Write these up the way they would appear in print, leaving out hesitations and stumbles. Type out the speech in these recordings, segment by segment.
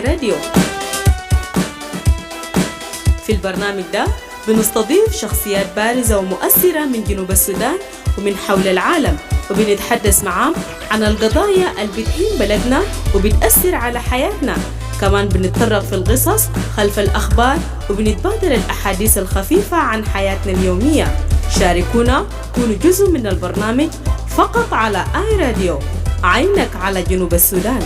راديو. في البرنامج ده بنستضيف شخصيات بارزة ومؤثرة من جنوب السودان ومن حول العالم، وبنتحدث معاهم عن القضايا اللي بتهم بلدنا وبتأثر على حياتنا. كمان بنتطرق في القصص خلف الأخبار وبنتبادل الأحاديث الخفيفة عن حياتنا اليومية. شاركونا، كونوا جزء من البرنامج فقط على آي راديو، عينك على جنوب السودان.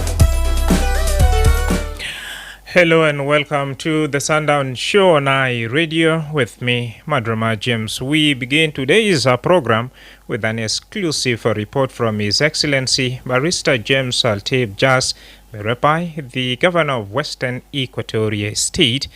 Hello and welcome to the Sundown show on I Radio with me, Madrama James. We begin today's program with an exclusive report from His Excellency Barrister James Altib Jas Merepai, the Governor of Western Equatoria State.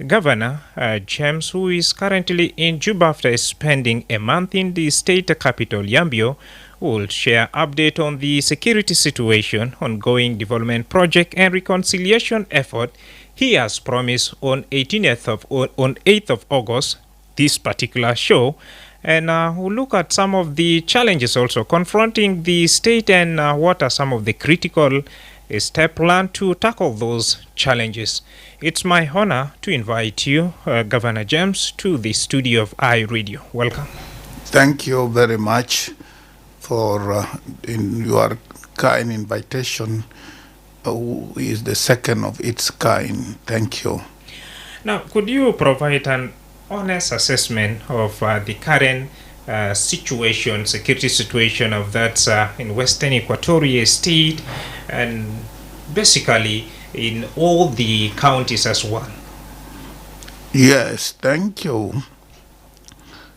Governor James, who is currently in Juba after spending a month in the state capital, Yambio, will share update on the security situation, ongoing development project and reconciliation effort he has promised on 8th of August, this particular show. And we'll look at some of the challenges also confronting the state and what are some of the critical step plan to tackle those challenges. It's my honor to invite you, Governor James, to the studio of iRadio. Welcome. Thank you very much for in your kind invitation. Is the second of its kind. Thank you. Now, could you provide an honest assessment of the current security situation of that in Western Equatoria State and basically in all the counties as well? Yes, thank you.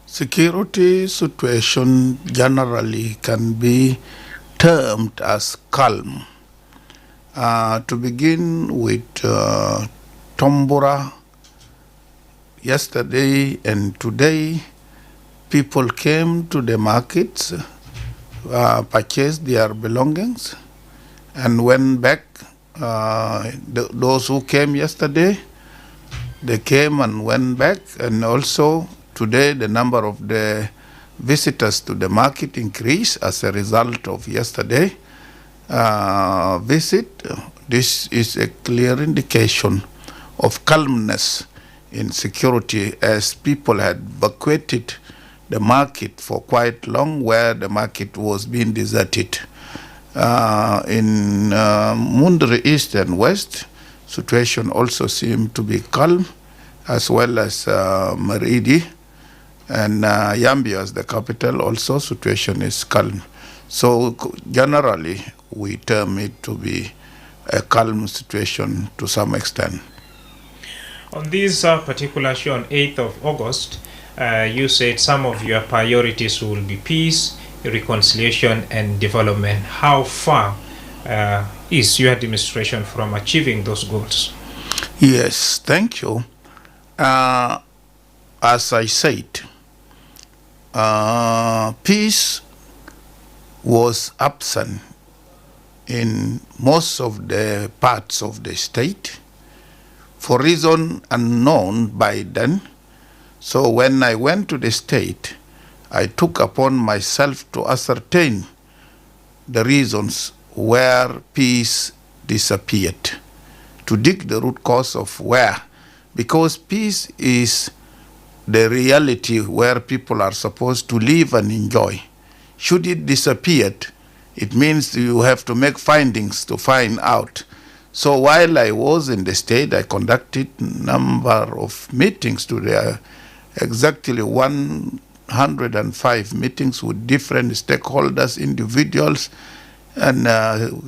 Security situation generally can be termed as calm. To begin with, Tombora, yesterday and today, people came to the markets, purchased their belongings, and went back. Those who came yesterday, they came and went back, and also today the number of the visitors to the market increased as a result of yesterday visit. This is a clear indication of calmness in security, as people had vacated the market for quite long, where the market was being deserted. In Mundri East and West, situation also seemed to be calm, as well as Maridi and Yambio as the capital. Also situation is calm. So generally we term it to be a calm situation to some extent. On this particular show on 8th of August, you said some of your priorities will be peace, reconciliation and development. How far is your administration from achieving those goals? Yes, thank you. As I said, peace was absent in most of the parts of the state for reason unknown by then. So when I went to the state, I took upon myself to ascertain the reasons where peace disappeared, to dig the root cause of where, because peace is the reality where people are supposed to live and enjoy. Should it disappear, it means you have to make findings to find out. So while I was in the state, I conducted a number of meetings today, exactly 105 meetings with different stakeholders, individuals, and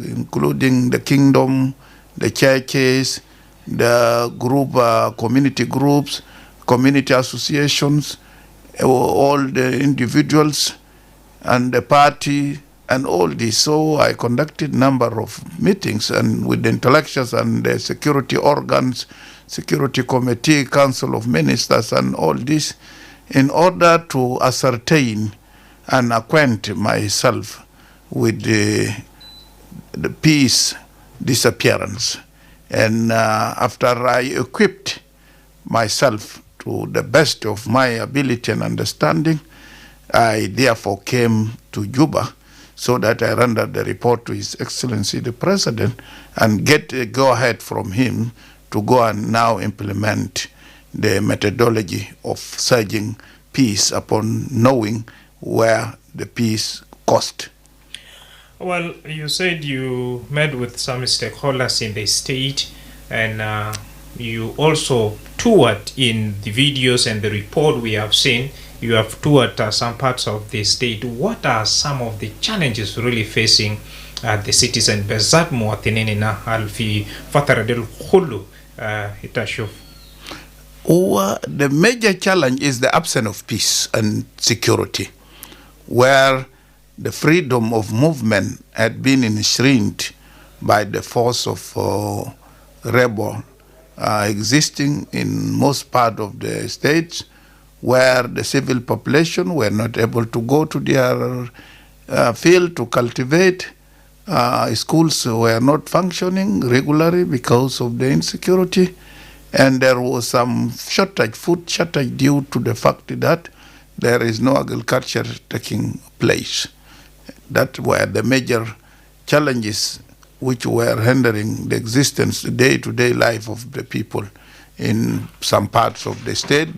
including the kingdom, the churches, the group, community groups, community associations, all the individuals, and the party, and all this. So I conducted a number of meetings and with the intellectuals and the security organs, security committee, council of ministers, and all this, in order to ascertain and acquaint myself with the peace disappearance. And after I equipped myself to the best of my ability and understanding, I therefore came to Juba so that I render the report to His Excellency the President and get a go-ahead from him to go and now implement the methodology of surging peace upon knowing where the peace cost. Well, you said you met with some stakeholders in the state, and you also toured in the videos and the report we have seen. You have toured some parts of the state. What are some of the challenges really facing the citizen بالذات مواطنيننا في فترة الخلو itashuf? The major challenge is the absence of peace and security, where the freedom of movement had been enshrined by the force of rebel existing in most part of the states, where the civil population were not able to go to their field to cultivate. Schools were not functioning regularly because of the insecurity, and there was some shortage, food shortage, due to the fact that there is no agriculture taking place. That were the major challenges which were hindering the existence, the day-to-day life of the people in some parts of the state,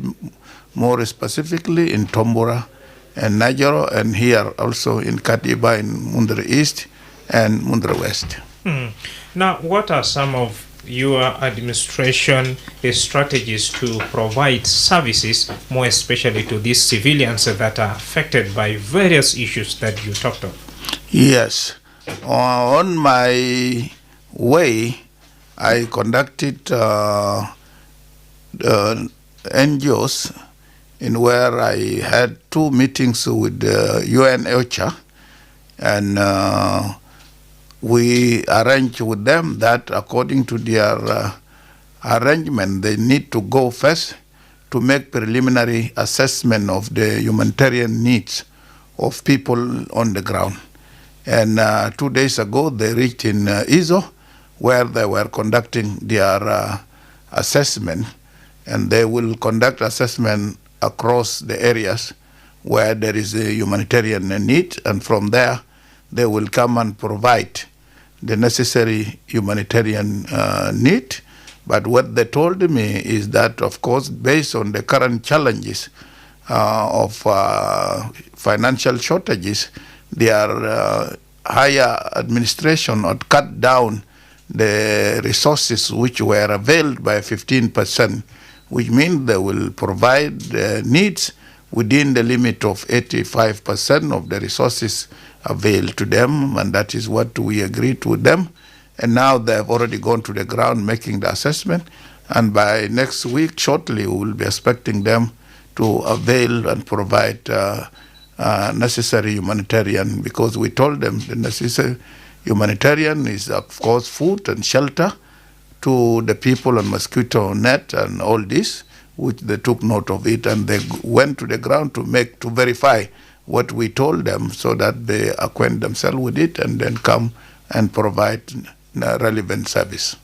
more specifically in Tombora and Najaro, and here also in Katiba in Mundra East and Mundra West. Now, what are some of your administration strategies to provide services, more especially to these civilians that are affected by various issues that you talked of? Yes. On my way, I conducted NGOs in where I had 2 meetings with the UN OCHA, and we arranged with them that according to their arrangement, they need to go first to make preliminary assessment of the humanitarian needs of people on the ground. And 2 days ago, they reached in Izo, where they were conducting their assessment, and they will conduct assessment across the areas where there is a humanitarian need, and from there, they will come and provide the necessary humanitarian need. But what they told me is that, of course, based on the current challenges of financial shortages, their higher administration had cut down the resources which were availed by 15%, which means they will provide the needs within the limit of 85% of the resources availed to them, and that is what we agreed with them. And now they have already gone to the ground making the assessment, and by next week, shortly, we will be expecting them to avail and provide necessary humanitarian, because we told them the necessary humanitarian is, of course, food and shelter to the people, and mosquito net and all this, which they took note of it, and they went to the ground to verify what we told them, so that they acquaint themselves with it and then come and provide relevant service.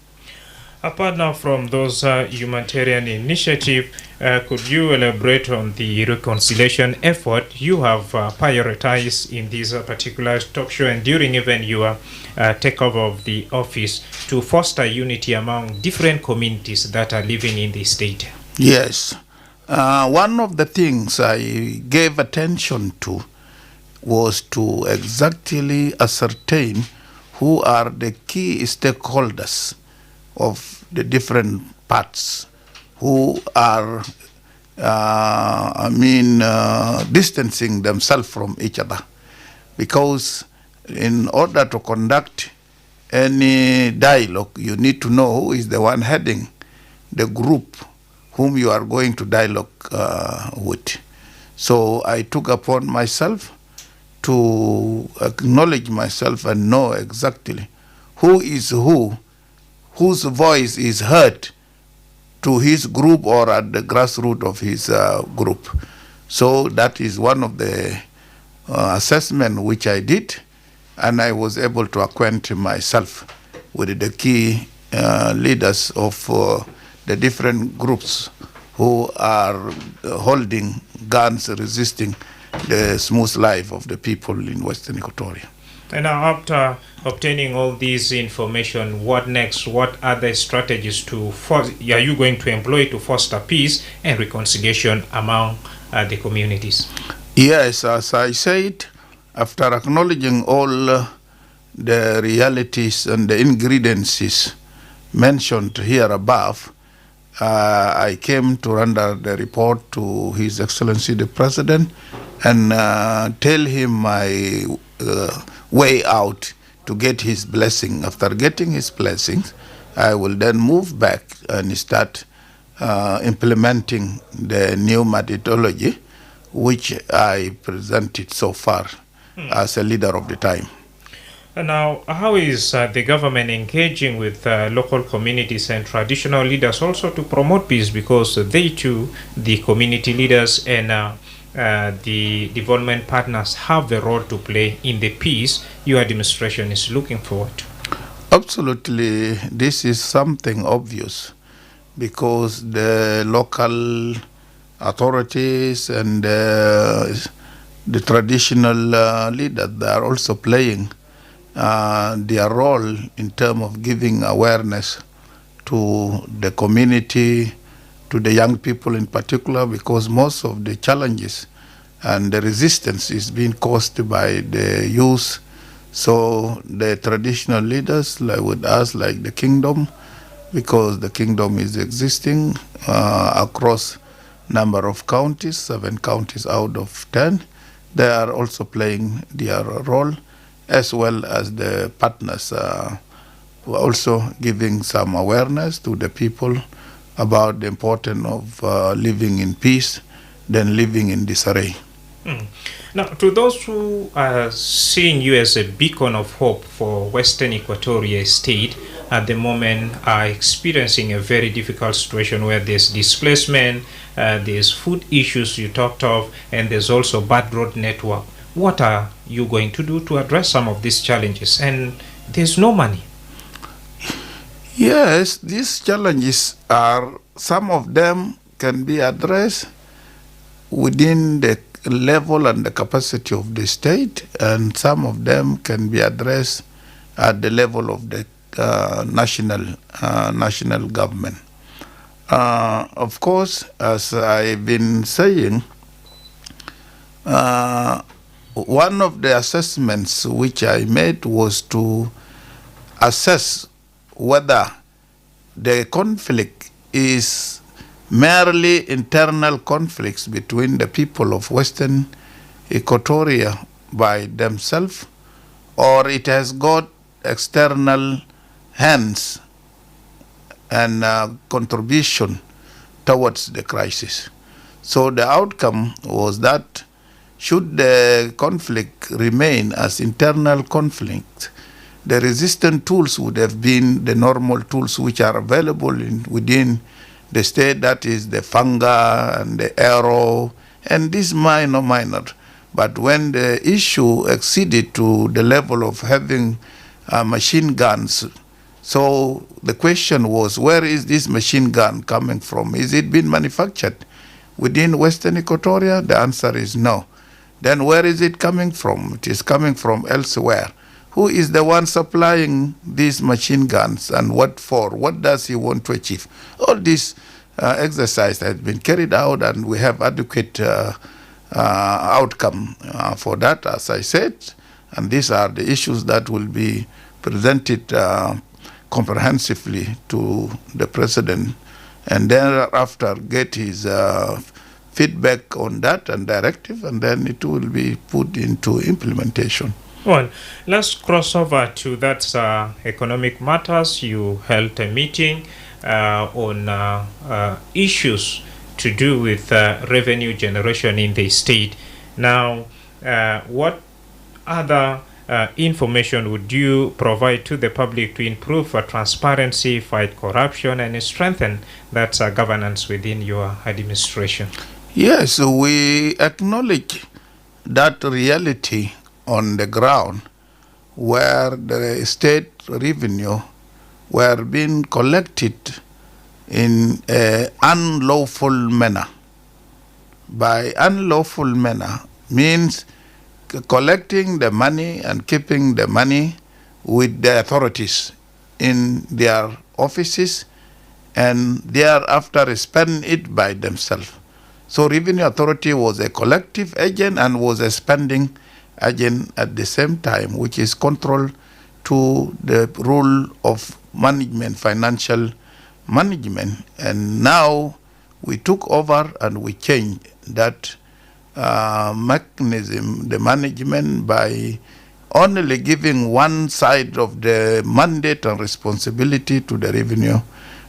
Apart now from those humanitarian initiatives, could you elaborate on the reconciliation effort you have prioritized in this particular talk show and during even your takeover of the office to foster unity among different communities that are living in the state? Yes. One of the things I gave attention to was to exactly ascertain who are the key stakeholders of the different parts who are, distancing themselves from each other. Because in order to conduct any dialogue, you need to know who is the one heading the group whom you are going to dialogue with. So I took upon myself to acknowledge myself and know exactly who is who, whose voice is heard to his group or at the grassroots of his group. So that is one of the assessment which I did, and I was able to acquaint myself with the key leaders of the different groups who are holding guns, resisting the smooth life of the people in Western Equatoria. And now, after obtaining all this information, what next? What other strategies are you going to employ to foster peace and reconciliation among the communities? Yes, as I said, after acknowledging all the realities and the ingredients mentioned here above, I came to render the report to His Excellency the President and tell him my way out to get his blessing. After getting his blessings, I will then move back and start implementing the new methodology which I presented so far as a leader of the time. And now, how is the government engaging with local communities and traditional leaders also to promote peace? Because they too, the community leaders and the development partners, have a role to play in the peace your administration is looking forward to. Absolutely, this is something obvious because the local authorities and the traditional leaders, they are also playing their role in terms of giving awareness to the community, to the young people in particular, because most of the challenges and the resistance is being caused by the youth. So the traditional leaders, like with us, like the kingdom, because the kingdom is existing across number of counties, 7 counties out of 10, they are also playing their role, as well as the partners who are also giving some awareness to the people about the importance of living in peace than living in disarray. Now, to those who are seeing you as a beacon of hope for Western Equatoria State, at the moment are experiencing a very difficult situation where there's displacement, there's food issues you talked of, and there's also bad road network. What are you going to do to address some of these challenges? And there's no money. Yes, these challenges are, some of them can be addressed within the level and the capacity of the state, and some of them can be addressed at the level of the national government. Of course, as I've been saying, one of the assessments which I made was to assess whether the conflict is merely internal conflicts between the people of Western Equatoria by themselves, or it has got external hands and contribution towards the crisis. So the outcome was that should the conflict remain as internal conflict, the resistant tools would have been the normal tools which are available within the state, that is the funga and the arrow, and this minor. But when the issue exceeded to the level of having machine guns, so the question was, where is this machine gun coming from? Is it being manufactured within Western Equatoria? The answer is no. Then where is it coming from? It is coming from elsewhere. Who is the one supplying these machine guns, and what for? What does he want to achieve? All this exercise has been carried out, and we have adequate outcome for that, as I said. And these are the issues that will be presented comprehensively to the president, and then after get his feedback on that and directive, and then it will be put into implementation. Well, let's cross over to that economic matters. You held a meeting on issues to do with revenue generation in the state. Now, what other information would you provide to the public to improve transparency, fight corruption, and strengthen that governance within your administration? Yes, we acknowledge that reality on the ground, where the state revenue were being collected in an unlawful manner. By unlawful manner means collecting the money and keeping the money with the authorities in their offices, and thereafter spend it by themselves. So Revenue Authority was a collective agent and was a spending agent at the same time, which is control to the rule of management, financial management. And now we took over and we changed that mechanism, the management, by only giving one side of the mandate and responsibility to the Revenue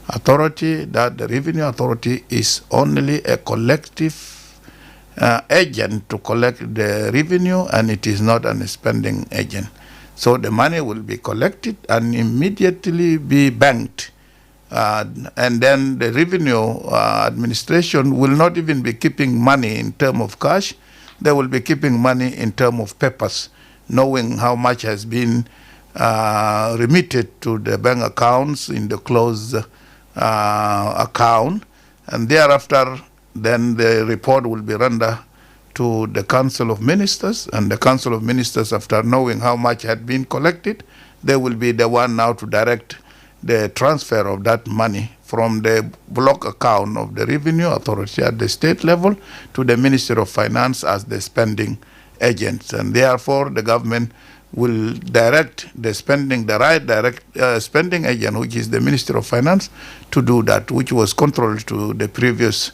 Authority, that the Revenue Authority is only a collective agent to collect the revenue, and it is not a spending agent. So the money will be collected and immediately be banked. And then the revenue administration will not even be keeping money in terms of cash. They will be keeping money in terms of papers, knowing how much has been remitted to the bank accounts in the closed account. And thereafter, then the report will be rendered to the Council of Ministers, and the Council of Ministers, after knowing how much had been collected, they will be the one now to direct the transfer of that money from the block account of the Revenue Authority at the state level to the Ministry of Finance as the spending agents. And therefore, the government will direct the spending, the right direct spending agent, which is the Ministry of Finance, to do that, which was controlled to the previous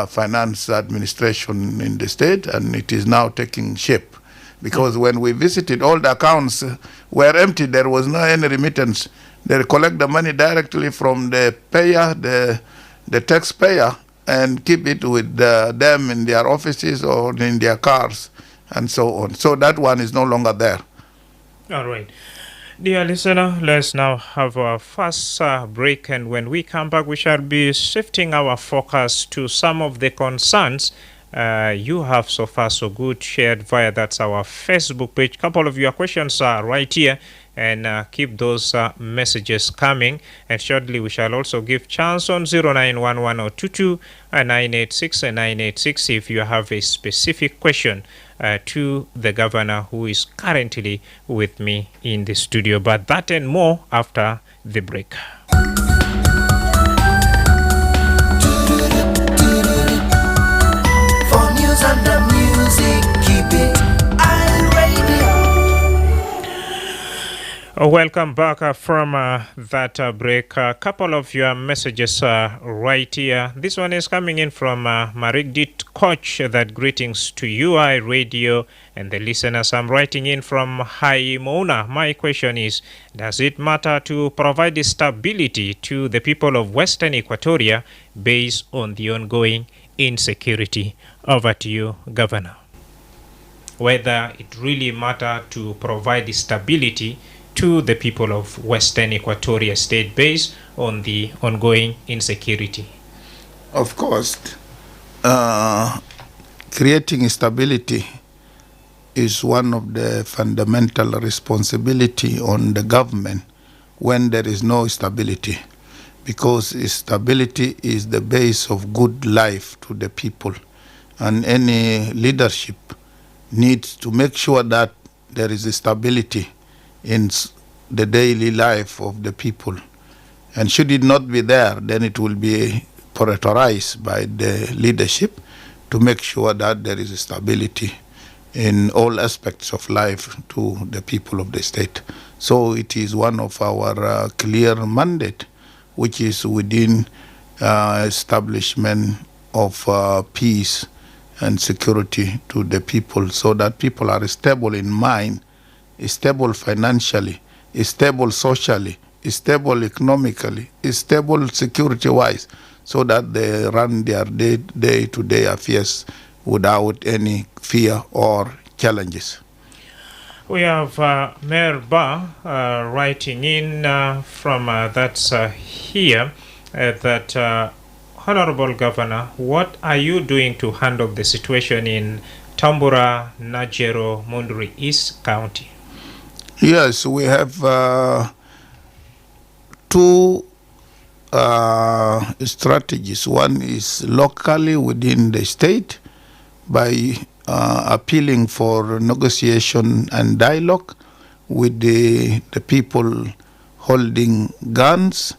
finance administration in the state, and it is now taking shape. Because when we visited, all the accounts were empty. There was no any remittance. They collect the money directly from the payer, the taxpayer, and keep it with them in their offices or in their cars, and so on. So that one is no longer there. All right. Dear listener, let's now have our first break, and when we come back, we shall be shifting our focus to some of the concerns you have so far so good shared via that's our Facebook page. Couple of your questions are right here, and keep those messages coming, and shortly we shall also give chance on 0911 986 and 986 if you have a specific question to the governor, who is currently with me in the studio. But that and more after the break. For news and the music, keep it Welcome back from that break. A couple of your messages right here. This one is coming in from Marigdit Koch, that greetings to UI Radio and the listeners. I'm writing in from Haimona. My question is, does it matter to provide stability to the people of Western Equatoria based on the ongoing insecurity? Over to you, Governor. Whether it really matters to provide stability to the people of Western Equatoria State based on the ongoing insecurity. Of course, creating stability is one of the fundamental responsibility on the government when there is no stability, because stability is the base of good life to the people, and any leadership needs to make sure that there is stability in the daily life of the people. And should it not be there, then it will be prioritized by the leadership to make sure that there is stability in all aspects of life to the people of the state. So it is one of our clear mandate, which is within establishment of peace and security to the people, so that people are stable in mind, stable financially, stable socially, stable economically, stable security-wise, so that they run their day-to-day affairs without any fear or challenges. We have Mayor Ba writing in from that's here that Honorable Governor, what are you doing to handle the situation in Tambura, Najero, Munduri East County? Yes, we have two strategies. One is locally within the state by appealing for negotiation and dialogue with the people holding guns,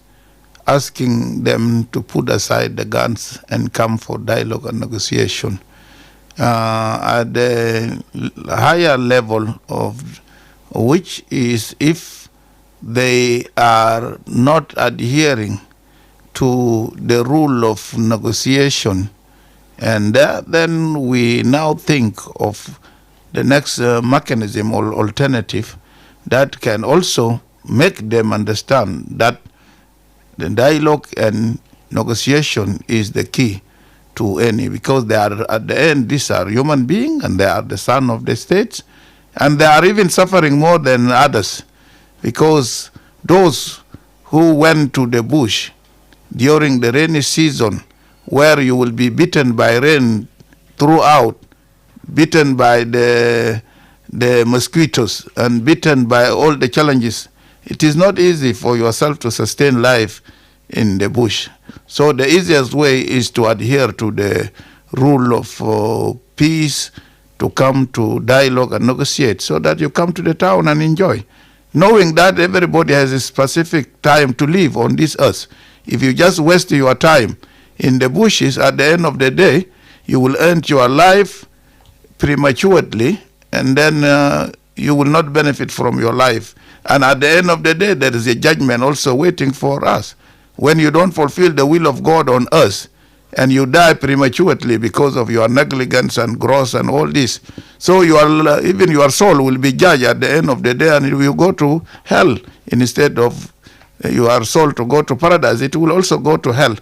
asking them to put aside the guns and come for dialogue and negotiation. At the higher level of which is if they are not adhering to the rule of negotiation, and then we now think of the next mechanism or alternative that can also make them understand that the dialogue and negotiation is the key to any, because they are at the end, these are human beings and they are the son of the states, and they are even suffering more than others, because those who went to the bush during the rainy season, where you will be beaten by rain throughout, beaten by the mosquitoes, and beaten by all the challenges, it is not easy for yourself to sustain life in the bush. So the easiest way is to adhere to the rule of peace, to come to dialogue and negotiate, so that you come to the town and enjoy, knowing that everybody has a specific time to live on this earth. If you just waste your time in the bushes, at the end of the day, you will end your life prematurely, and then you will not benefit from your life. And at the end of the day, there is a judgment also waiting for us. When you don't fulfill the will of God on earth, and you die prematurely because of your negligence and gross and all this, so even your soul will be judged at the end of the day, and you will go to hell instead of your soul to go to paradise. It will also go to hell.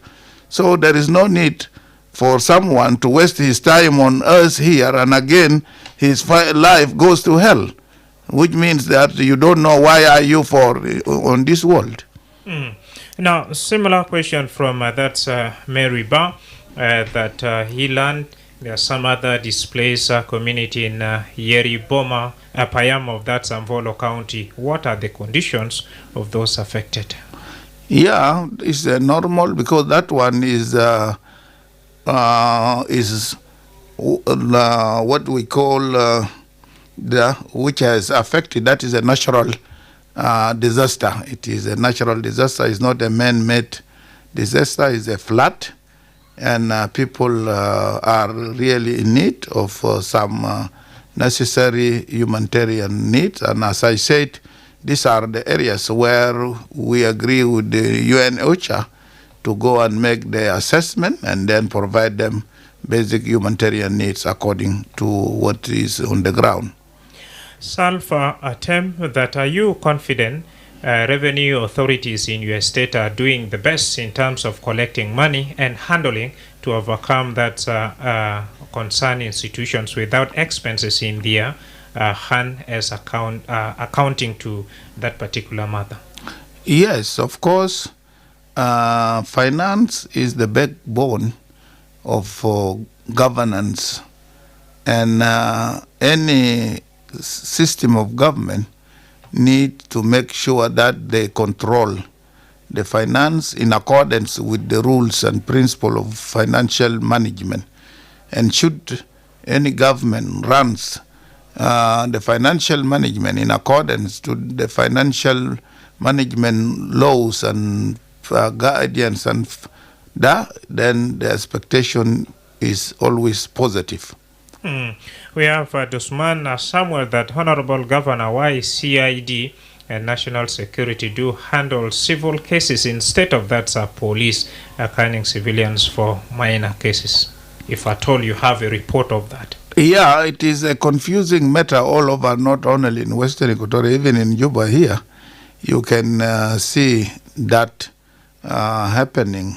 So there is no need for someone to waste his time on earth here, and again his life goes to hell, which means that you don't know why are you on this world. Now, similar question from that's Mary Ba, that he learned there are some other displaced community in Yeri Boma, Payam of that Samvolo County. What are the conditions of those affected? Yeah, it's normal, because that one is what we call which has affected. That is a natural disaster. It is a natural disaster. It's not a man-made disaster. It's a flood, and people are really in need of some necessary humanitarian needs. And as I said, these are the areas where we agree with the UN OCHA to go and make the assessment and then provide them basic humanitarian needs according to what is on the ground. Salfa Atem, that are you confident revenue authorities in your state are doing the best in terms of collecting money and handling to overcome that concern institutions without expenses in their hand as accounting to that particular matter? Yes, of course. Finance is the backbone of governance, and any system of government need to make sure that they control the finance in accordance with the rules and principle of financial management. And should any government runs the financial management in accordance to the financial management laws and guidance, and then the expectation is always positive. We have Dusman Samuel, that Honorable Governor, why CID and National Security do handle civil cases instead of that police accounting civilians for minor cases, if at all you have a report of that. Yeah, it is a confusing matter all over, not only in Western Equatoria, even in Juba here. You can see that happening.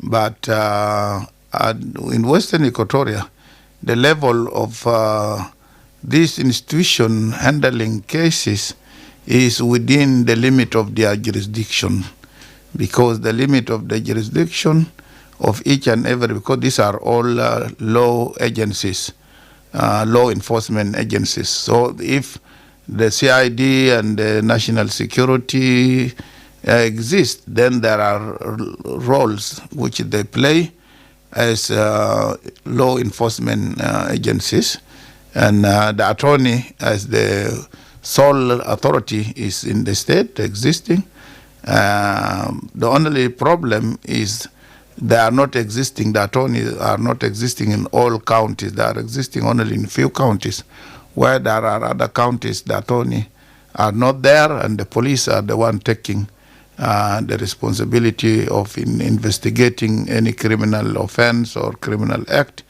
But in Western Equatoria, the level of this institution handling cases is within the limit of their jurisdiction, because the limit of the jurisdiction of each and every, because these are all law agencies, law enforcement agencies. So if the CID and the National Security exist, then there are roles which they play as law enforcement agencies. And the attorney, as the sole authority, is in the state existing. The only problem is they are not existing. The attorneys are not existing in all counties. They are existing only in few counties. Where there are other counties, the attorney are not there, and the police are the one taking the responsibility of investigating any criminal offense or criminal act,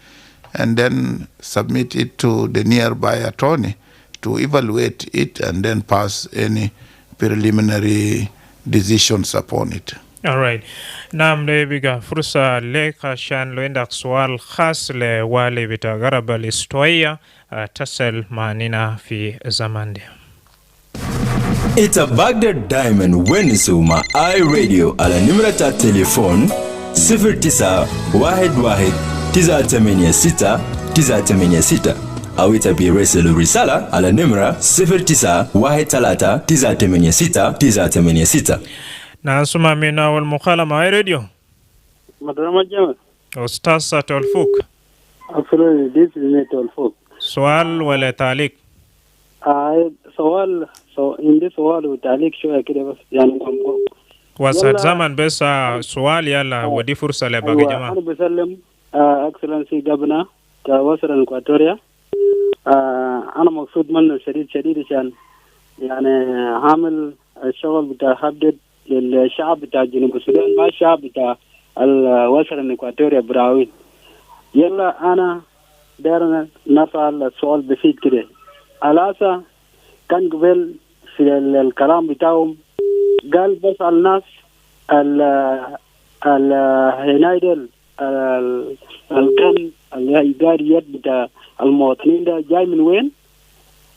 and then submit it to the nearby attorney to evaluate it and then pass any preliminary decisions upon it. All right. Naam de biga fursa leka shan loendak swal khas le wale bita garaba listoia tasel manina fi zamande. It's a Baghdad Diamond Wenisuma iRadio ala nimrata telefon 0911 au itapi reselu risala ala nimra 0913 Na suma mina wal mukhalama iRadio. Madrama Jamal. Ustaz Tolfuk. Absolutely, this is me Tolfuk. سؤال ولا تعليق؟ سؤال عندي سؤال وتعليق شوية كده بس يعني وسط زمن بس سؤال يلا ودي فرصة لباقي جماعة. أنا بسلم Excellency Governor وزير إكواتوريا. أنا مقصود منه شديد عشان يعني عامل الشغل بتاع حدد للشعب بتاع جنوب السودان ما الشعب بتاع وزير الإكواتوريا براوين. يلا أنا دارنا نسأل السؤال بسيط كده. الأسا كان قبل في الكلام بتاعهم قال بس الناس هنايدل الكن الإداري يد بتاع المواطنين ده جاي من وين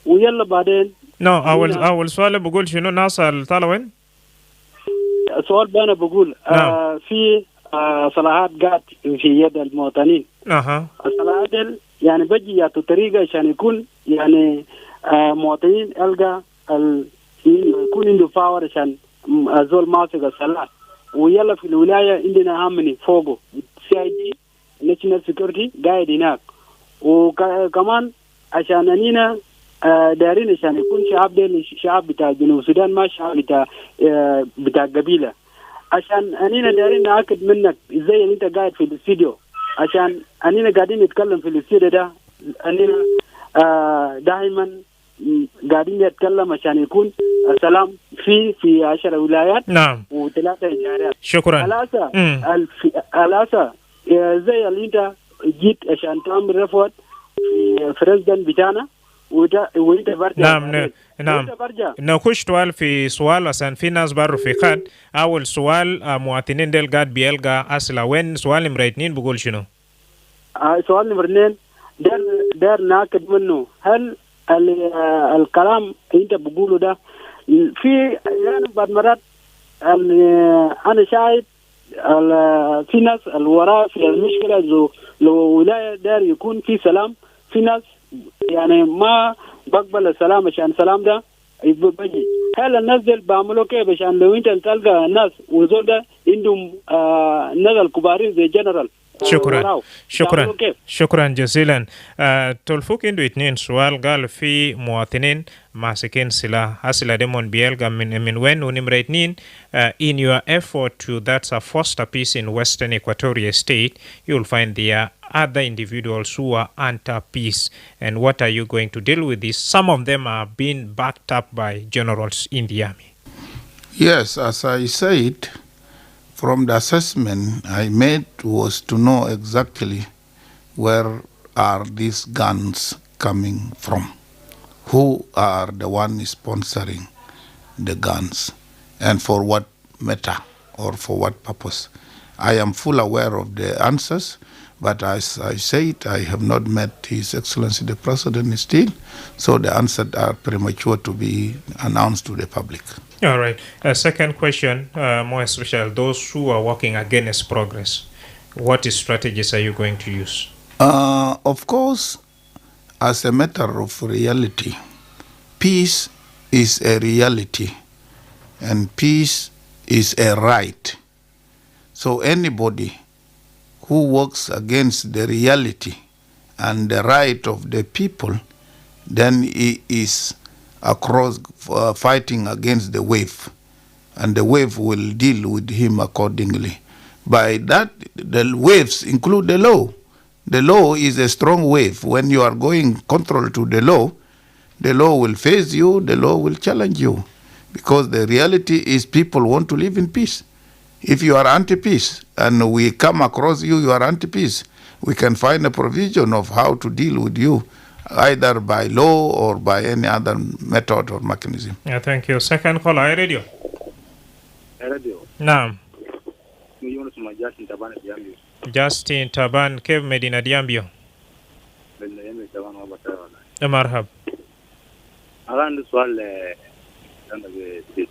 ويلا بعدين أول سؤال بقول شنو ناس طالع وين؟ السؤال بأنا بقول في صلاحات قاعد في يد المواطنين. الصلاحات يعني بجي يعطوا طريقة عشان يكون يعني مواطنين ألقى يكون عنده باور عشان زول ماسك الصلاة ويلا في الولاية عندنا همني فوقه CID National Security قاعد هناك وكمان عشان أنينا دارين عشان يكون شعب ده شعب بتاع جنوب السودان ما شعب بتاع قبيلة عشان أنينا دارين نأكد منك إزاي أنت قاعد في الاستوديو عشان أنينا قاعدين نتكلم في الاستوديو ده أنينا دائما قاعدين نتكلم عشان يكون السلام في 10 ولايات نعم و3 إدارات. شكرا. الأسا زي اللي أنت جيت عشان تعمل رفض في فرزدن بتاعنا وانت برجع. نعم نخش سؤال في سؤال عشان في ناس بروا في خد. أول سؤال مواطنين ديل قاعد بيلقى أصلا وين سؤال نمرة 2 بقول شنو؟ سؤال نمرة 2 دار ناكد منه هل الكلام انت بقوله ده في يعني بعد مرات انا شايف في ناس الوراء في المشكله لو ولايه دار يكون في سلام في ناس يعني ما بقبل السلام عشان السلام ده بيجي هل الناس دول بعملوا كيف عشان لو انت تلقى الناس وزول ده عندهم ناس الكبارين زي جنرال. شكرا جزيلا. تلفوك عنده 2 سؤال قال في مواطنين ماسكين سلاح أسلحة ديمون بيلغا من وين ونمرة 2 in your effort to that's a foster peace in Western Equatoria State you'll find there other individuals who are anti-peace and what are you going to deal with this? Some of them are being backed up by generals in the army. Yes, as I said, from the assessment I made was to know exactly where are these guns coming from, who are the ones sponsoring the guns, and for what matter or for what purpose. I am full aware of the answers, but as I said, I have not met His Excellency the President still, so the answers are premature to be announced to the public. All right. Second question, more especially those who are working against progress. What strategies are you going to use? Of course, as a matter of reality, peace is a reality and peace is a right. So anybody who works against the reality and the right of the people, then he is across fighting against the wave, and the wave will deal with him accordingly. By that, the waves include the law. The law is a strong wave. When you are going contrary to the law will face you, the law will challenge you, because the reality is people want to live in peace. If you are anti-peace and we come across you, you are anti-peace, we can find a provision of how to deal with you, either by law or by any other method or mechanism. Yeah, thank you. Second caller, radio. Radio. Naam. Justin Justin Taban, Kev Medina Diambio. Marhab. Around this wall, the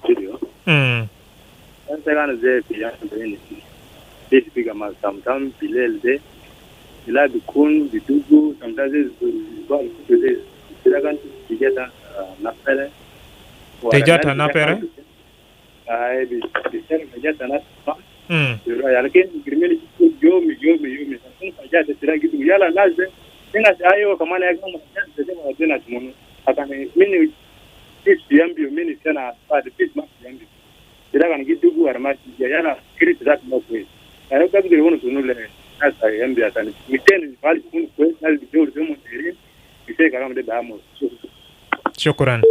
studio. And second, this big amount, sometimes below the Kun, the Dugu, sometimes the second, the Jetta Napere. The Jetta Napere? The second, the Jetta Napere. Lakini criminal yomi ajate tiragi yala laze ninga ayo kama na kama sema tena tumono akane mini tips yambio mini tena bad tips ma yambio tiraga ngidugu armasi yala crit that no way ara ka ngire wono tunule asa yambio atani miteni bali kun kwe na bidio zemo tiri ise kama de damo. Shukran.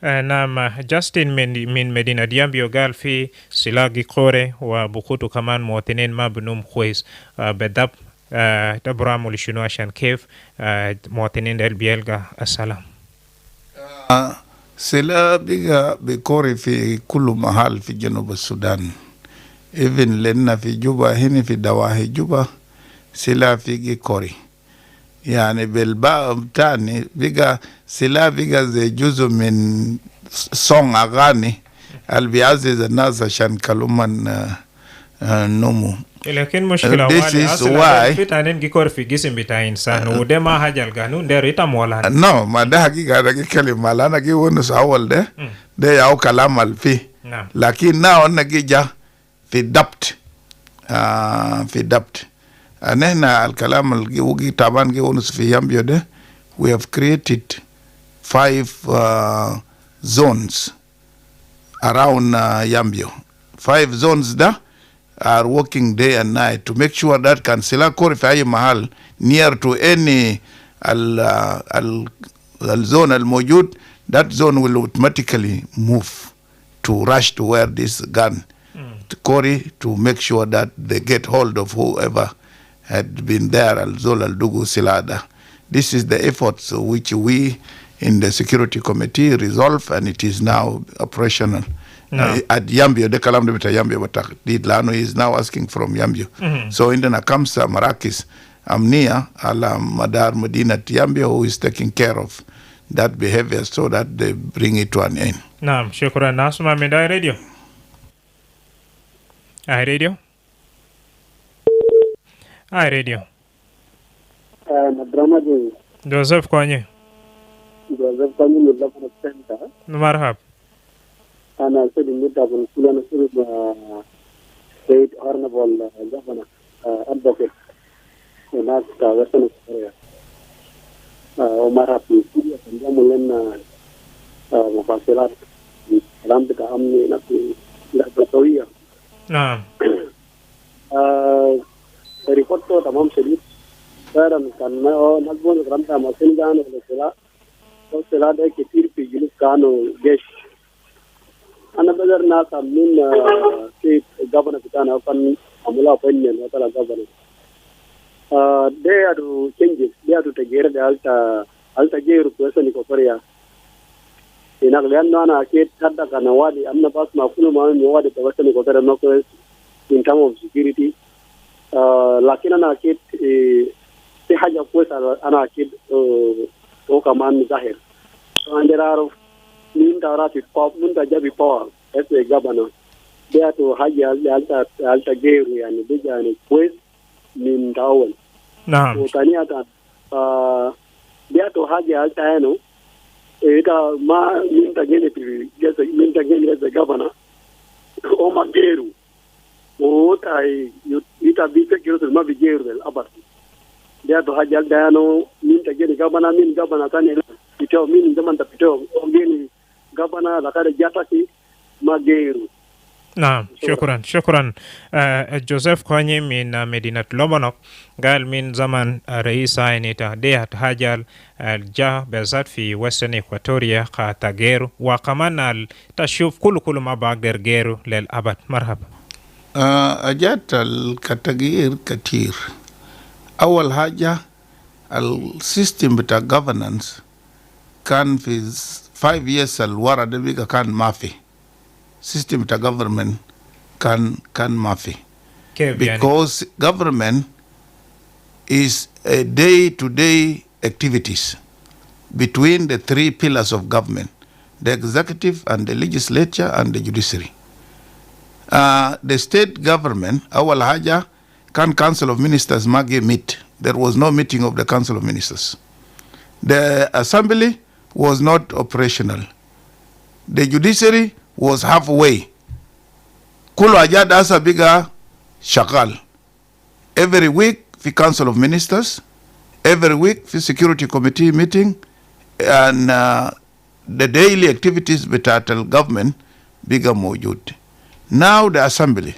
Naam, Justin min Medina Diambio Galfi silagi kore wa bukutu kaman muwatinin mabnum kwez bedab dabramu lishunu ashan kef muwatinin del bielga assalam. Sila biga bikori fi kullu mahal fi Janub Sudan. Even lenna fi Juba hini fi dawahi Juba sila fi gikori. Yani bilba tani biga sila biga ze juzu min song agani albiaziz an-nas ashan kaluman numu. Lakin mushkila wali asla fitanen gikor fi gisim bita insan udema hajal ganu der itamola. No, mada hakika da kalima lana ki wonu sawal de yaw kalam al fi. Lakin na onna gija fi dapt fi dapt. Anehna al-kalam al-giwugi taban giwunus fi Yambio de, we have created 5 zones around Yambio. 5 zones da are working day and night to make sure that can sila korifi mahal near to any al-zone al-mujud, that zone will automatically move to rush to where this gun to Kori to make sure that they get hold of whoever had been there, Al-Zol Al-Dugu Silada. This is the efforts which we in the security committee resolve, and it is now operational. At Yambio, the Kalam de Yambio, but Lino is now asking from Yambio. So in the Nakamsa, Marakis, Amnia, Ala Madar Medina Yambio, who is taking care of that behavior so that they bring it to an end. Naam, shukran. Nasuma Medai Radio. Radio. Radio. Madrama ji. Joseph Kwanye. Joseph Kwanye ni labda center. Marhab. Ana sidi mita kun kula na sidi state honorable governor advocate nas ka western area. Omar Hafi sidi akandia mulena mafasilat lambi ka amni na ku la batawia. Naam. Report to tamam sedikit. Sekarang kan nagbon kerana masin kan oleh sila ada kitir pijul kan gesh. Anak benar nak min state governor kita nak kan amula opinion atau governor. They are to changes. They are to take care of the alta gear person ni korea. Inak lian mana kit kada kan wadi amna pas makulu mana wadi person ni korea no in terms of security. Lakini ana akid si haja kuweza ana akid kaman zahir. And there are minta pop minta jabi power as a governor. They are to haja alta geru yani bija ni kuweza minta awal. Naam. Utania ta they are to haja alta yano ita ma minta gene pi minta gene as a governor. O mageru. Ita bisa kiro selma bijeru del abar. Dia to hajal dano minta gini gabana min gabana tani piteo min zaman ta piteo gini gabana la kare jataki mageru. نعم شكرا جوزيف كوني من مدينة لومونوك قال من زمن رئيس عينيتا ديات هاجال جا بزات في وستن إكواتوريا كتغير وكمان تشوف كل ما بقدر غيره للأبد. مرحبا. أجات الكتغير كتير. أول حاجة السيستم بتاع governance كان في 5 years الورا ده بيقى كان ما في system to government can mafi because government is a day-to-day activities between the 3 pillars of government, the executive and the legislature and the judiciary. The state government, awal haja, can council of ministers magi meet. There was no meeting of the council of ministers. The assembly was not operational. The judiciary was halfway. Kulu ajad asa biga shakal. Every week fi council of ministers, every week fi security committee meeting, and the daily activities bitatal government biga mojud. Now the assembly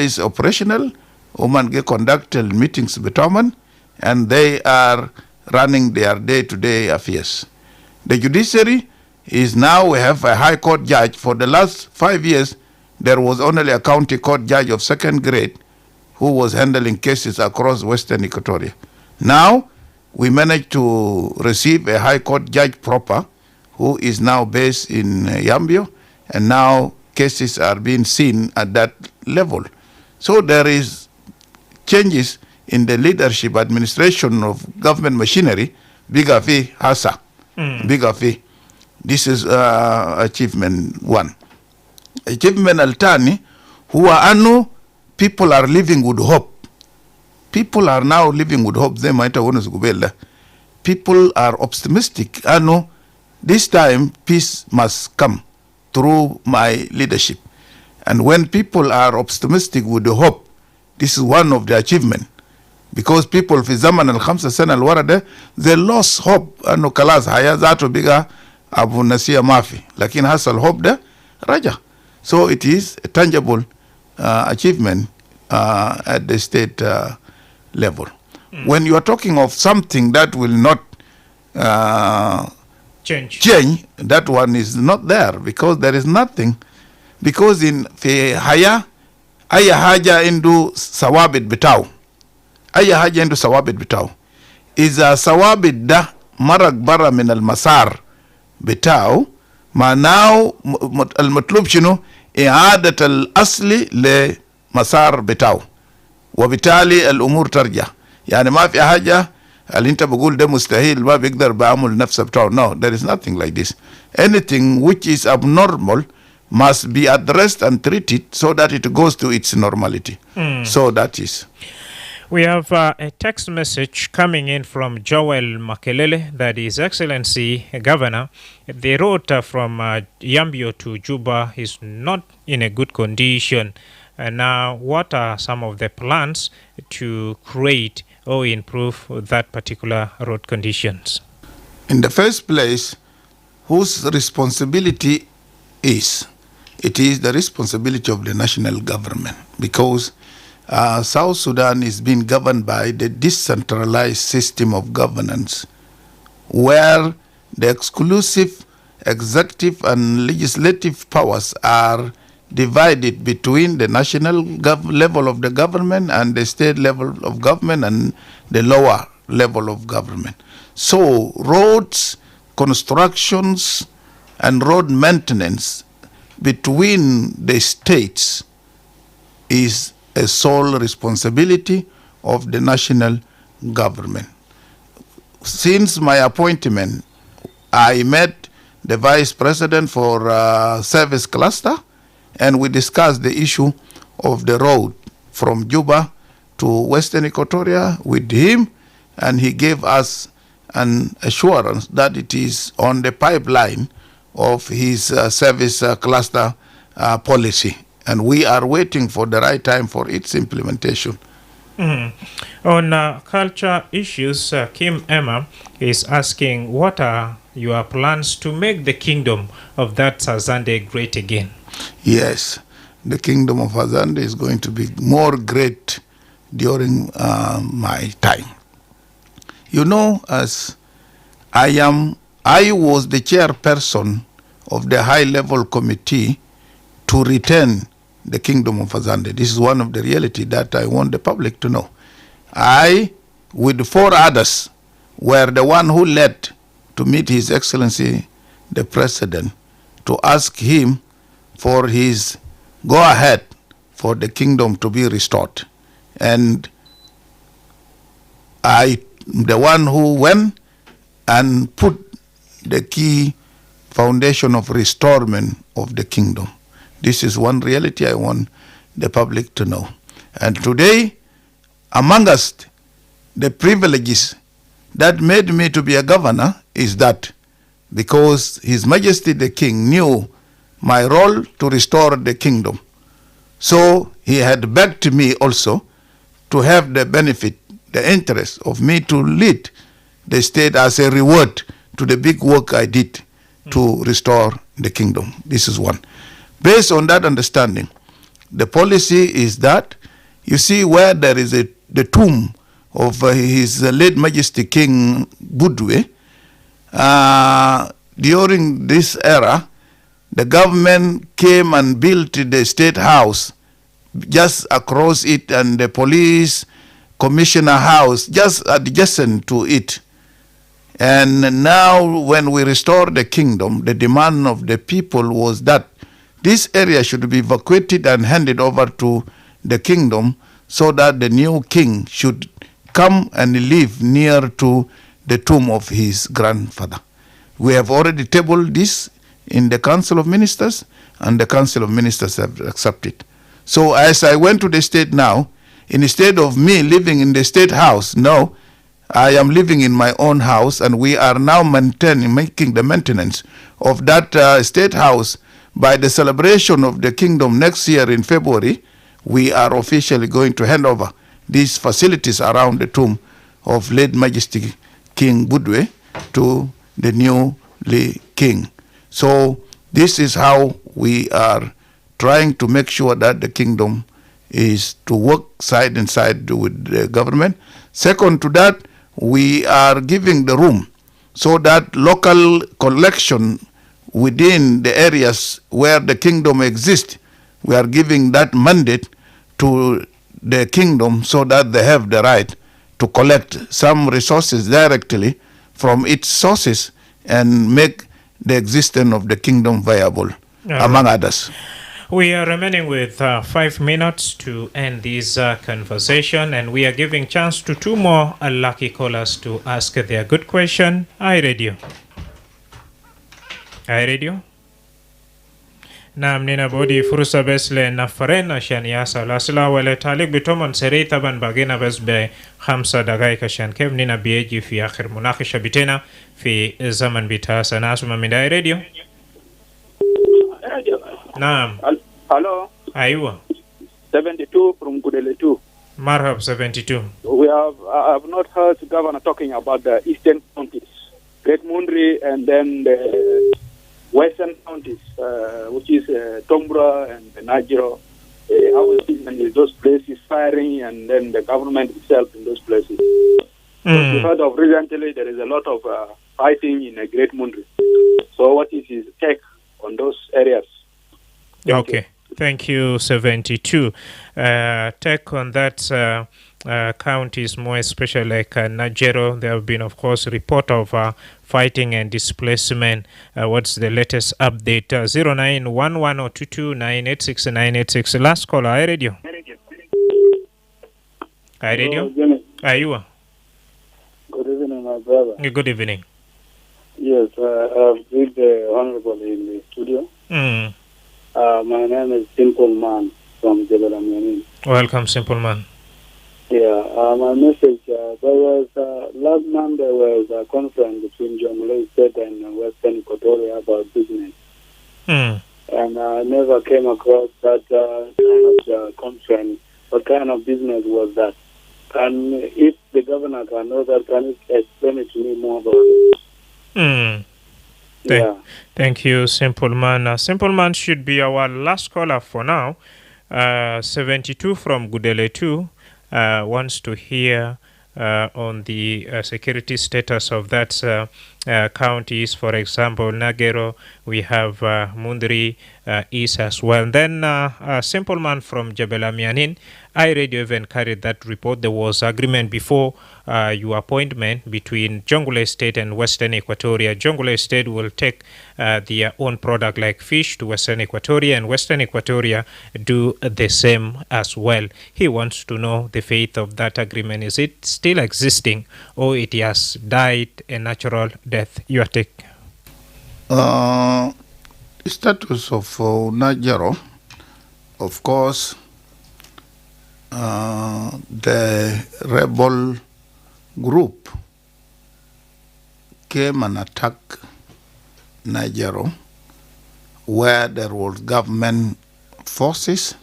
is operational. Women get conducted meetings bitaman, and they are running their day-to-day affairs. The judiciary is now, we have a high court judge. For the last 5 years, there was only a county court judge of 2nd grade who was handling cases across Western Equatoria. Now, we managed to receive a high court judge proper who is now based in Yambio, and now cases are being seen at that level. So there is changes in the leadership administration of government machinery, bigger fee, hasa, bigger fee. This is achievement 1. Achievement altani, huwa anu, people are living with hope. People are now living with hope. People are optimistic. Anu, this time peace must come through my leadership. And when people are optimistic with the hope, this is one of the achievement. Because people fi zaman al-5 sana al-warada, they lost hope. Anu kalas haya zato biga abu nasia mafi. Lakin hasal hope da raja. So it is a tangible achievement at the state level. When you are talking of something that will not change, that one is not there, because there is nothing. Because in fi haya, aya haja indu sawabit bitao. Aya haja indu sawabit bitao. Iza sawabit da marag bara min al-masar bitao, maanao al-matlub shinu i'adat al-asli le masar bitao. وبالتالي الامور ترجع. يعني ما في حاجه اللي انت بقول ده مستحيل ما بيقدر بعمل نفسه بتاعه. No, there is nothing like this. Anything which is abnormal must be addressed and treated so that it goes to its normality. So that is. We have a text message coming in from Joel Makelele that His Excellency Governor, the road from Yambio to Juba is not in a good condition. And now, what are some of the plans to create or improve that particular road conditions? In the first place, whose responsibility is? It is the responsibility of the national government, because South Sudan is being governed by the decentralized system of governance, where the exclusive executive and legislative powers are divided between the national level of the government and the state level of government and the lower level of government. So roads, constructions, and road maintenance between the states is a sole responsibility of the national government. Since my appointment, I met the Vice President for Service Cluster, and we discussed the issue of the road from Juba to Western Equatoria with him, and he gave us an assurance that it is on the pipeline of his service cluster policy, and we are waiting for the right time for its implementation. On culture issues, Kim Emma is asking, what are your plans to make the kingdom of that Azande great again? Yes, the kingdom of Azande is going to be more great during my time. You know, as I was the chairperson of the high-level committee to return the kingdom of Azande. This is one of the reality that I want the public to know. I, with 4 others, were the one who led to meet His Excellency the President to ask him for his go-ahead for the kingdom to be restored. And I, the one who went and put the key foundation of restorement of the kingdom. This is one reality I want the public to know. And today, among us, the privileges that made me to be a governor is that because His Majesty the King knew my role to restore the kingdom. So he had begged me also to have the benefit, the interest of me to lead the state as a reward to the big work I did to restore the kingdom. This is one. Based on that understanding, the policy is that, you see, where there is the tomb of His late Majesty King Budwe, during this era, the government came and built the state house just across it, and the police commissioner house just adjacent to it. And now when we restore the kingdom, the demand of the people was that this area should be evacuated and handed over to the kingdom so that the new king should come and live near to the tomb of his grandfather. We have already tabled this in the Council of Ministers, and the Council of Ministers have accepted. So as I went to the state now, instead of me living in the state house, no, I am living in my own house, and we are now making the maintenance of that state house. By the celebration of the kingdom next year in February, we are officially going to hand over these facilities around the tomb of late Majesty King Budwe to the new king. So this is how we are trying to make sure that the kingdom is to work side and side with the government. Second to that, we are giving the room so that local collection within the areas where the kingdom exists, we are giving that mandate to the kingdom so that they have the right to collect some resources directly from its sources and make the existence of the kingdom viable, among others. We are remaining with 5 minutes to end this conversation, and we are giving chance to 2 more lucky callers to ask their good question. iRadio. iRadio. Naam, nina bodi fursa besle na farena shan yasa lasla wale talik bitomon seri taban bagina bes be 5 دقائق عشان كيف نينا بيجي في آخر مناقشة بتنا في زمن بتاع سناسمة من iRadio. نعم. Hello. أيوة. 72 from Kudele 2. Marhab 72. We have not heard the governor talking about the eastern counties, Great Mundri, and then the western counties, which is Tombra and Najiro. How is it in those places firing, and then the government itself in those places? We heard of recently there is a lot of fighting in Great Mundri. So what is his take on those areas? Okay. Thank you, 72. Take on that counties, more especially like Najero. There have been, of course, report of fighting and displacement. What's the latest update? 0911-022-986-986. Last caller, iRadio. iRadio? Ayua. Good evening, my brother. Good evening. Yes, I've greeted the Honorable in the studio. My name is Simple Man from Jebel Amyanin. Welcome, Simple Man. Yeah, my message, there was, last month there was a conference between Jamhuri State and Western Equatoria about business. And I never came across that kind of conference. What kind of business was that? And if the governor can know that, can you explain it to me more about it? Thank you, Simple Man. Simple Man should be our last caller for now. 72 from Gudele 2 wants to hear on the security status of that counties. For example, Nagero, we have Mundri East as well. And then Simple Man from Jebelamianin, iRadio even carried that report. There was agreement before your appointment between Jonglei State and Western Equatoria. Jonglei State will take their own product like fish to Western Equatoria, and Western Equatoria do the same as well. He wants to know the fate of that agreement. Is it still existing, or it has died a natural death? Your take. Status of Nagero, of course, the rebel group came and attacked Nagero, where there was government forces,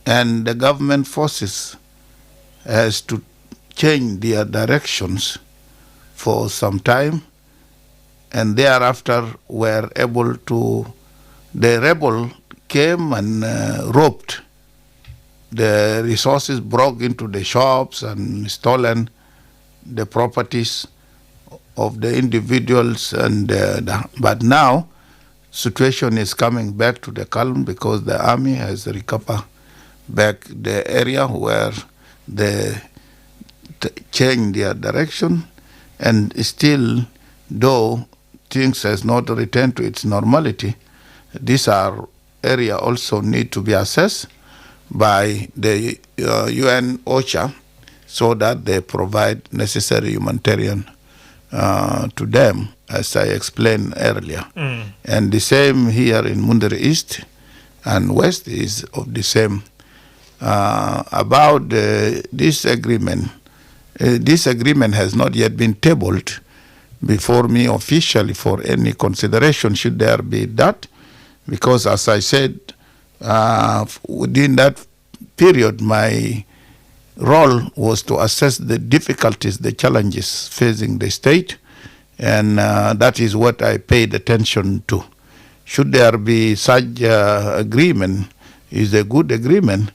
and the government forces has to change their directions for some time, and thereafter were able to, the rebel came and robbed the resources, broke into the shops and stolen the properties of the individuals, and but now situation is coming back to the calm because the army has recovered back the area where they changed their direction, and still, though things has not returned to its normality, these are area also need to be assessed by the UN OCHA so that they provide necessary humanitarian to them, as I explained earlier. And the same here in Mundere East and West is of the same. About this agreement has not yet been tabled before me officially for any consideration, should there be that, because as I said, within that period, my role was to assess the difficulties, the challenges facing the state, and that is what I paid attention to. Should there be such agreement, is a good agreement,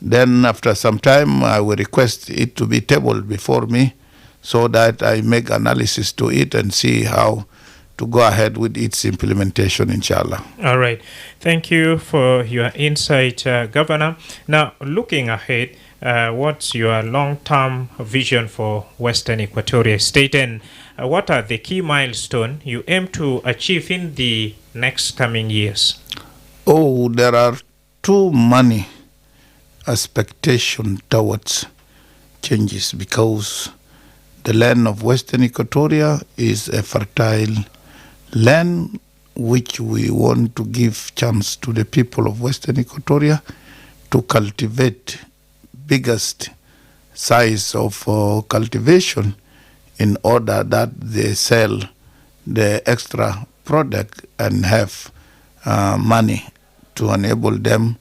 then after some time I will request it to be tabled before me so that I make analysis to it and see how to go ahead with its implementation, inshallah. All right. Thank you for your insight, Governor. Now, looking ahead, what's your long-term vision for Western Equatoria State, and what are the key milestones you aim to achieve in the next coming years? Oh, there are too many expectations towards changes because the land of Western Equatoria is a fertile land which we want to give chance to the people of Western Equatoria to cultivate biggest size of cultivation in order that they sell the extra product and have money to enable them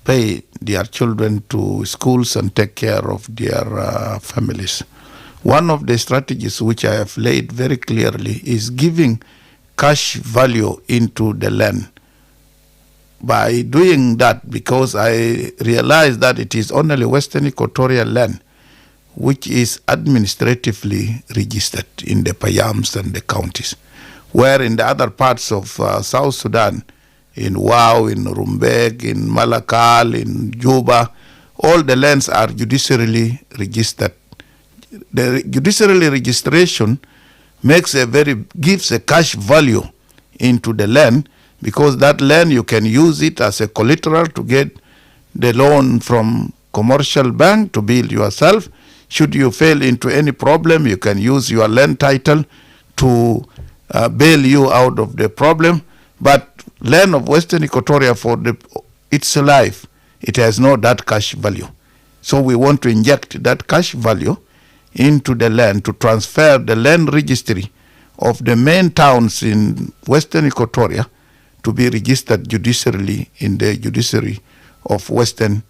pay their children to schools and take care of their families. One of the strategies which I have laid very clearly is giving cash value into the land. By doing that, because I realize that it is only Western Equatorial land which is administratively registered in the Payams and the counties, where in the other parts of South Sudan, in Wau, in Rumbek, in Malakal, in Juba, all the lands are judicially registered. The judicially registration gives a cash value into the land, because that land you can use it as a collateral to get the loan from commercial bank to build yourself. Should you fail into any problem, you can use your land title to bail you out of the problem. But land of Western Equatoria, for its life, it has no that cash value. So we want to inject that cash value into the land to transfer the land registry of the main towns in Western Equatoria to be registered judicially in the judiciary of Western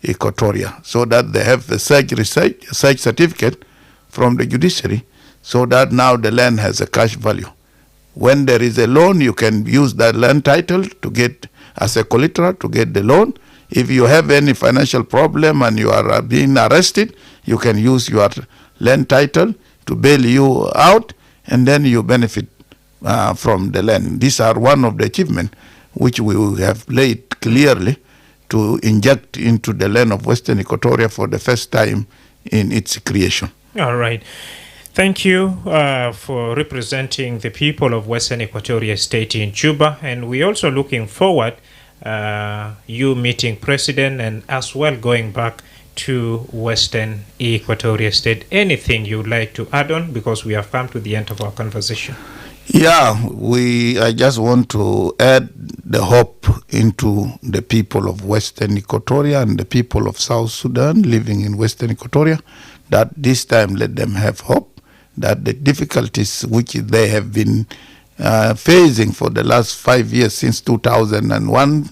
Equatoria, so that they have the search certificate from the judiciary, so that now the land has a cash value. When there is a loan, you can use that land title to get as a collateral to get the loan. If you have any financial problem and you are being arrested, you can use your land title to bail you out, and then you benefit from the land. These are one of the achievements which we have laid clearly to inject into the land of Western Equatoria for the first time in its creation. All right. Thank you for representing the people of Western Equatoria State in Juba, and we're also looking forward you meeting President and as well going back to Western Equatoria State. Anything you'd like to add on, because we have come to the end of our conversation? Yeah, I just want to add the hope into the people of Western Equatoria and the people of South Sudan living in Western Equatoria, that this time let them have hope, that the difficulties which they have been facing for the last 5 years, since 2001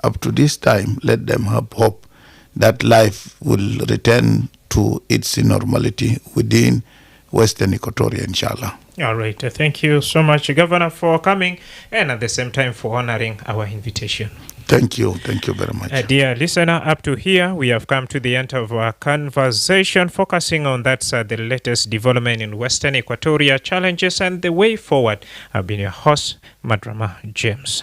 up to this time, let them have hope that life will return to its normality within Western Equatoria, inshallah. All right. Thank you so much, Governor, for coming and at the same time for honoring our invitation. Thank you. Thank you very much. Dear listener, up to here, we have come to the end of our conversation, focusing on the latest development in Western Equatoria, challenges and the way forward. I've been your host, Madrama James.